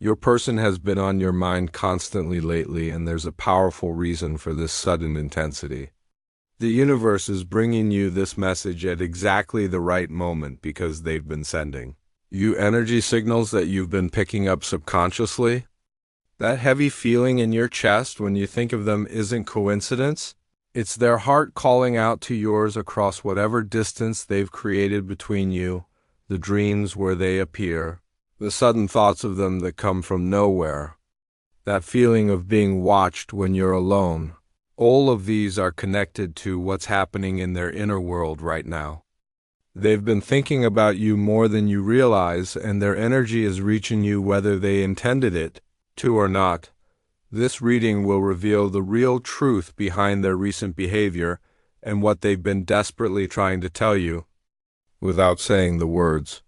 Your person has been on your mind constantly lately, and there's a powerful reason for this sudden intensity. The universe is bringing you this message at exactly the right moment because they've been sending you energy signals that you've been picking up subconsciously. That heavy feeling in your chest when you think of them isn't coincidence. It's their heart calling out to yours across whatever distance they've created between you, the dreams where they appear, the sudden thoughts of them that come from nowhere, that feeling of being watched when you're alone. All of these are connected to what's happening in their inner world right now. They've been thinking about you more than you realize, and their energy is reaching you whether they intended it to or not. This reading will reveal the real truth behind their recent behavior and what they've been desperately trying to tell you without saying the words.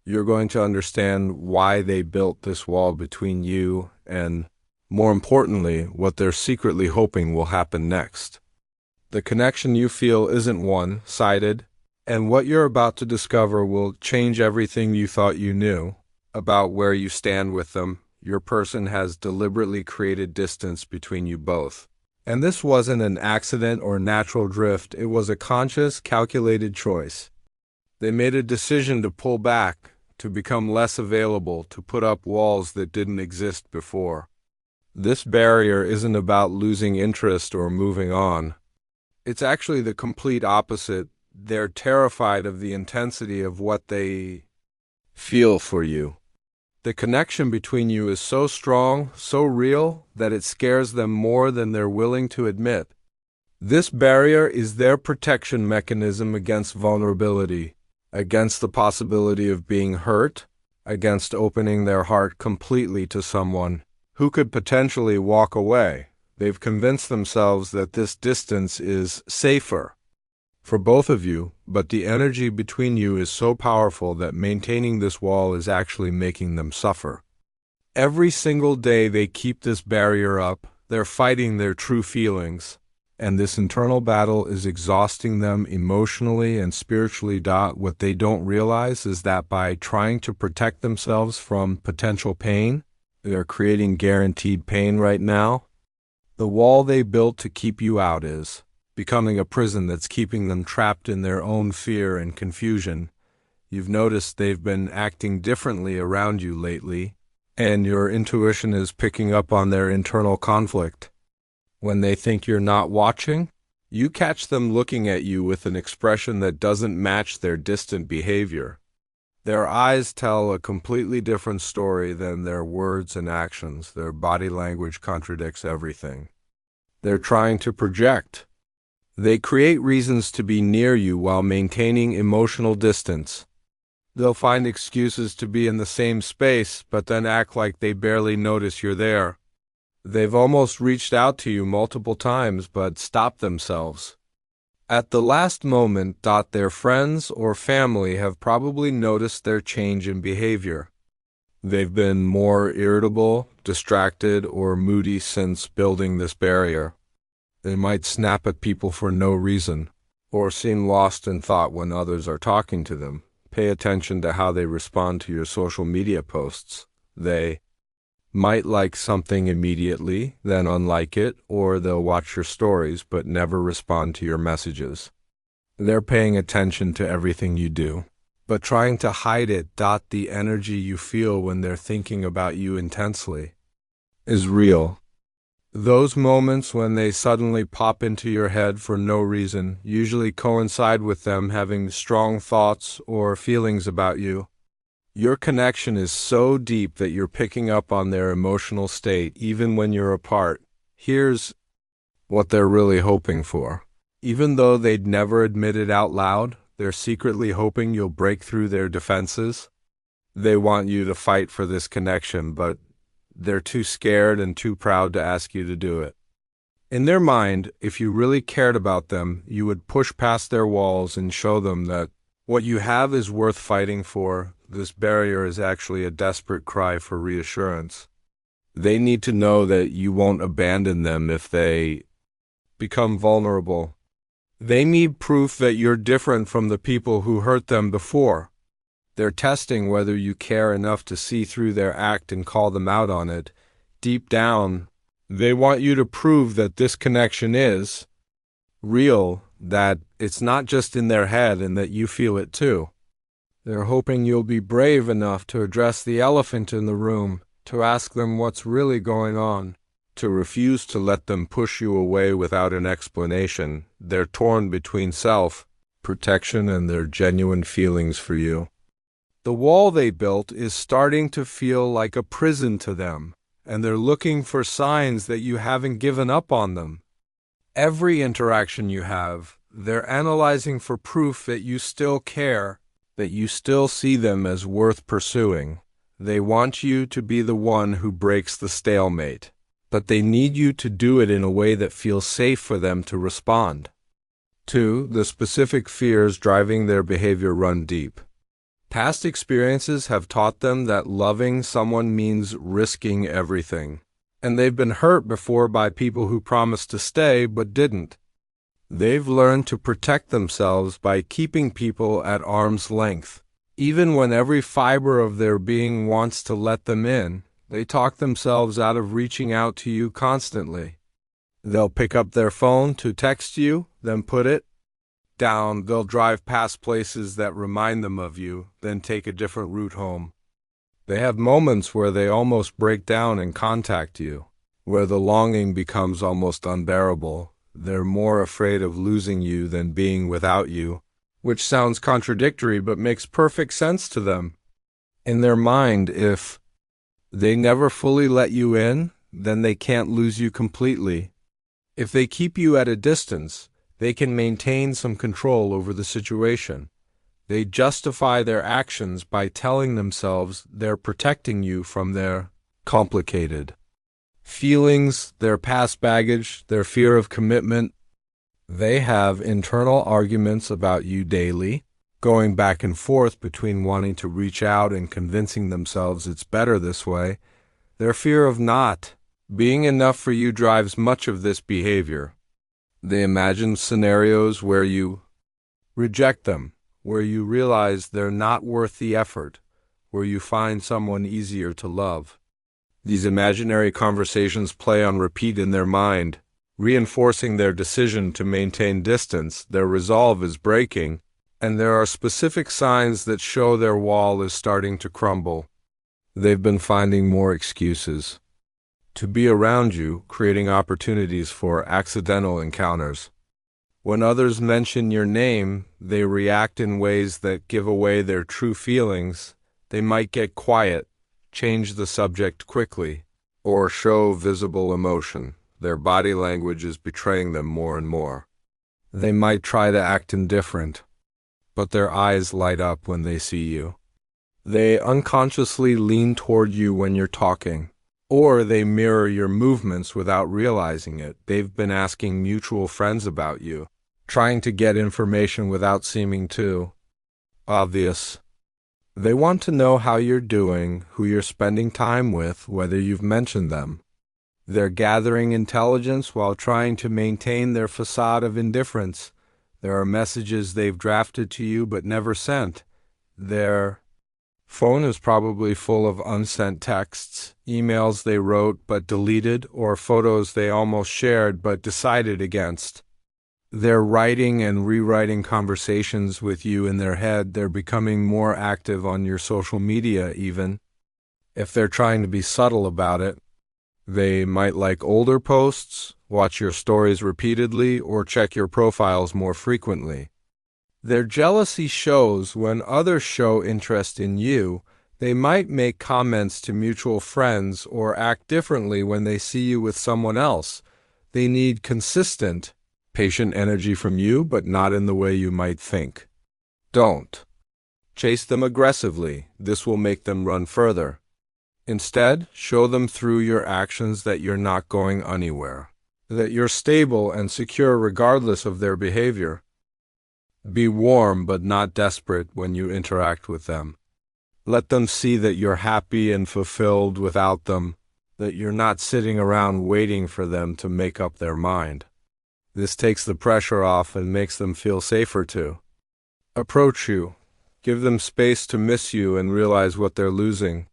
You're going to understand why they built this wall between you and, more importantly, what they're secretly hoping will happen next. The connection you feel isn't one-sided, and what you're about to discover will change everything you thought you knew about where you stand with them. Your person has deliberately created distance between you both. And this wasn't an accident or natural drift, it was a conscious, calculated choice. They made a decision to pull back, to become less available, to put up walls that didn't exist before. This barrier isn't about losing interest or moving on. It's actually the complete opposite. They're terrified of the intensity of what they feel for you. The connection between you is so strong, so real, that it scares them more than they're willing to admit. This barrier is their protection mechanism against vulnerability, against the possibility of being hurt, against opening their heart completely to someone who could potentially walk away. They've convinced themselves that this distance is safer for both of you, but the energy between you is so powerful that maintaining this wall is actually making them suffer. Every single day they keep this barrier up, they're fighting their true feelings, and this internal battle is exhausting them emotionally and spiritually. What they don't realize is that by trying to protect themselves from potential pain, they're creating guaranteed pain right now. The wall they built to keep you out is becoming a prison that's keeping them trapped in their own fear and confusion. You've noticed they've been acting differently around you lately, and your intuition is picking up on their internal conflict. When they think you're not watching, you catch them looking at you with an expression that doesn't match their distant behavior. Their eyes tell a completely different story than their words and actions. Their body language contradicts everything. They're trying to project. They create reasons to be near you while maintaining emotional distance. They'll find excuses to be in the same space, but then act like they barely notice you're there. They've almost reached out to you multiple times, but stopped themselves at the last moment. Their friends or family have probably noticed their change in behavior. They've been more irritable, distracted, or moody since building this barrier. They might snap at people for no reason, or seem lost in thought when others are talking to them. Pay attention to how they respond to your social media posts. They might like something immediately, then unlike it, or they'll watch your stories but never respond to your messages. They're paying attention to everything you do, but trying to hide it. The energy you feel when they're thinking about you intensely is real. Those moments when they suddenly pop into your head for no reason usually coincide with them having strong thoughts or feelings about you. Your connection is so deep that you're picking up on their emotional state even when you're apart. Here's what they're really hoping for. Even though they'd never admit it out loud, they're secretly hoping you'll break through their defenses. They want you to fight for this connection, but they're too scared and too proud to ask you to do it. In their mind, if you really cared about them, you would push past their walls and show them that what you have is worth fighting for. This barrier is actually a desperate cry for reassurance. They need to know that you won't abandon them if they become vulnerable. They need proof that you're different from the people who hurt them before. They're testing whether you care enough to see through their act and call them out on it. Deep down, they want you to prove that this connection is real, that it's not just in their head and that you feel it too. They're hoping you'll be brave enough to address the elephant in the room, to ask them what's really going on, to refuse to let them push you away without an explanation. They're torn between self-protection and their genuine feelings for you. The wall they built is starting to feel like a prison to them, and they're looking for signs that you haven't given up on them. Every interaction you have, they're analyzing for proof that you still care, that you still see them as worth pursuing. They want you to be the one who breaks the stalemate, but they need you to do it in a way that feels safe for them to respond. 2. The specific fears driving their behavior run deep. Past experiences have taught them that loving someone means risking everything, and they've been hurt before by people who promised to stay but didn't. They've learned to protect themselves by keeping people at arm's length. Even when every fiber of their being wants to let them in, they talk themselves out of reaching out to you constantly. They'll pick up their phone to text you, then put it down. They'll drive past places that remind them of you, then take a different route home. They have moments where they almost break down and contact you, where the longing becomes almost unbearable. They're more afraid of losing you than being without you, which sounds contradictory but makes perfect sense to them. In their mind, if they never fully let you in, then they can't lose you completely. If they keep you at a distance, they can maintain some control over the situation. They justify their actions by telling themselves they're protecting you from their complicated feelings, their past baggage, their fear of commitment. They have internal arguments about you daily, going back and forth between wanting to reach out and convincing themselves it's better this way. Their fear of not being enough for you drives much of this behavior. They imagine scenarios where you reject them, where you realize they're not worth the effort, where you find someone easier to love. These imaginary conversations play on repeat in their mind, reinforcing their decision to maintain distance. Their resolve is breaking, and there are specific signs that show their wall is starting to crumble. They've been finding more excuses to be around you, creating opportunities for accidental encounters. When others mention your name, they react in ways that give away their true feelings. They might get quiet, change the subject quickly, or show visible emotion. Their body language is betraying them more and more. They might try to act indifferent, but their eyes light up when they see you. They unconsciously lean toward you when you're talking, or they mirror your movements without realizing it. They've been asking mutual friends about you, trying to get information without seeming too obvious. They want to know how you're doing, who you're spending time with, whether you've mentioned them. They're gathering intelligence while trying to maintain their facade of indifference. There are messages they've drafted to you but never sent. Their phone is probably full of unsent texts, emails they wrote but deleted, or photos they almost shared but decided against. They're writing and rewriting conversations with you in their head. They're becoming more active on your social media even. If they're trying to be subtle about it, they might like older posts, watch your stories repeatedly, or check your profiles more frequently. Their jealousy shows when others show interest in you. They might make comments to mutual friends or act differently when they see you with someone else. They need consistent, patient energy from you, but not in the way you might think. Don't chase them aggressively. This will make them run further. Instead, show them through your actions that you're not going anywhere, that you're stable and secure regardless of their behavior. Be warm but not desperate when you interact with them. Let them see that you're happy and fulfilled without them, that you're not sitting around waiting for them to make up their mind. This takes the pressure off and makes them feel safer to approach you. Give them space to miss you and realize what they're losing.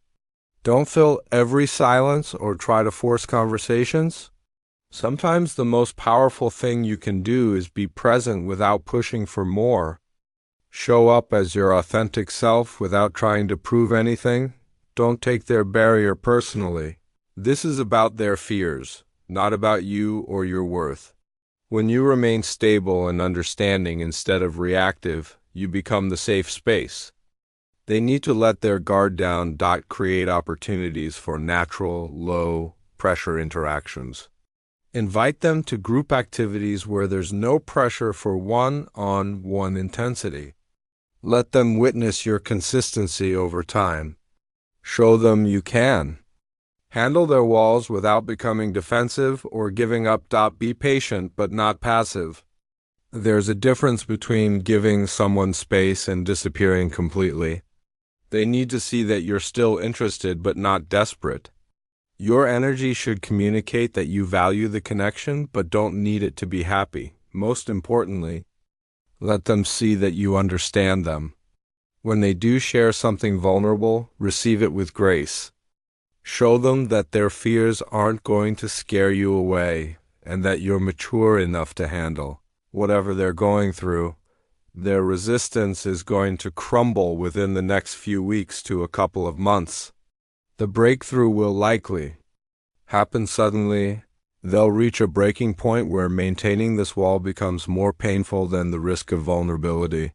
Don't fill every silence or try to force conversations. Sometimes the most powerful thing you can do is be present without pushing for more. Show up as your authentic self without trying to prove anything. Don't take their barrier personally. This is about their fears, not about you or your worth. When you remain stable and understanding instead of reactive, you become the safe space. They need to let their guard down. Create opportunities for natural, low-pressure interactions. Invite them to group activities where there's no pressure for one-on-one intensity. Let them witness your consistency over time. Show them you can. Handle their walls without becoming defensive or giving up. Be patient but not passive. There's a difference between giving someone space and disappearing completely. They need to see that you're still interested but not desperate. Your energy should communicate that you value the connection but don't need it to be happy. Most importantly, let them see that you understand them. When they do share something vulnerable, receive it with grace. Show them that their fears aren't going to scare you away and that you're mature enough to handle whatever they're going through. Their resistance is going to crumble within the next few weeks to a couple of months. The breakthrough will likely happen suddenly. They'll reach a breaking point where maintaining this wall becomes more painful than the risk of vulnerability.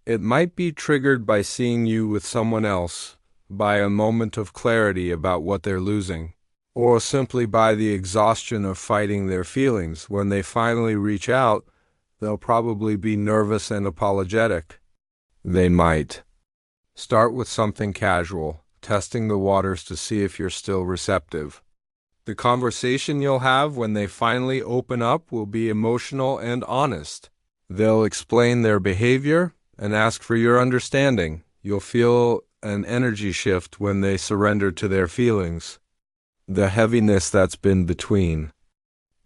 It might be triggered by seeing you with someone else, by a moment of clarity about what they're losing, or simply by the exhaustion of fighting their feelings. When they finally reach out, they'll probably be nervous and apologetic. They might start with something casual, testing the waters to see if you're still receptive. The conversation you'll have when they finally open up will be emotional and honest. They'll explain their behavior and ask for your understanding. You'll feel an energy shift when they surrender to their feelings, the heaviness that's been between.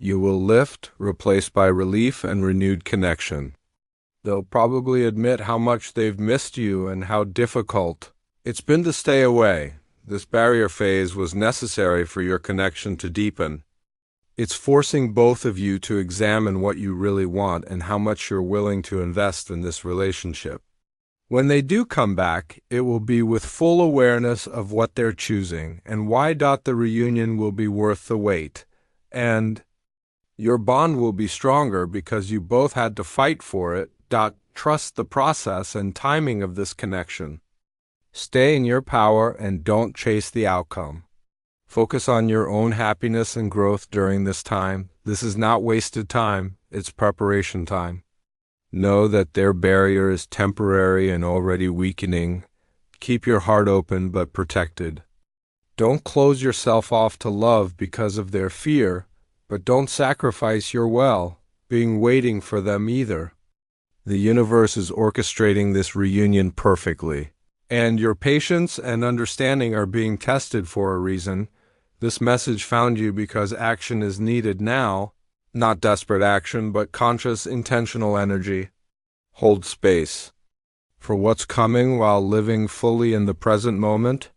You will lift, replaced by relief and renewed connection. They'll probably admit how much they've missed you and how difficult it's been to stay away. This barrier phase was necessary for your connection to deepen. It's forcing both of you to examine what you really want and how much you're willing to invest in this relationship. When they do come back, it will be with full awareness of what they're choosing and why. The reunion will be worth the wait. And your bond will be stronger because you both had to fight for it. Trust the process and timing of this connection. Stay in your power and don't chase the outcome. Focus on your own happiness and growth during this time. This is not wasted time, it's preparation time. Know that their barrier is temporary and already weakening. Keep your heart open but protected. Don't close yourself off to love because of their fear, but don't sacrifice your well-being waiting for them either. The universe is orchestrating this reunion perfectly, and your patience and understanding are being tested for a reason. This message found you because action is needed now, not desperate action, but conscious, intentional energy. Hold space for what's coming while living fully in the present moment.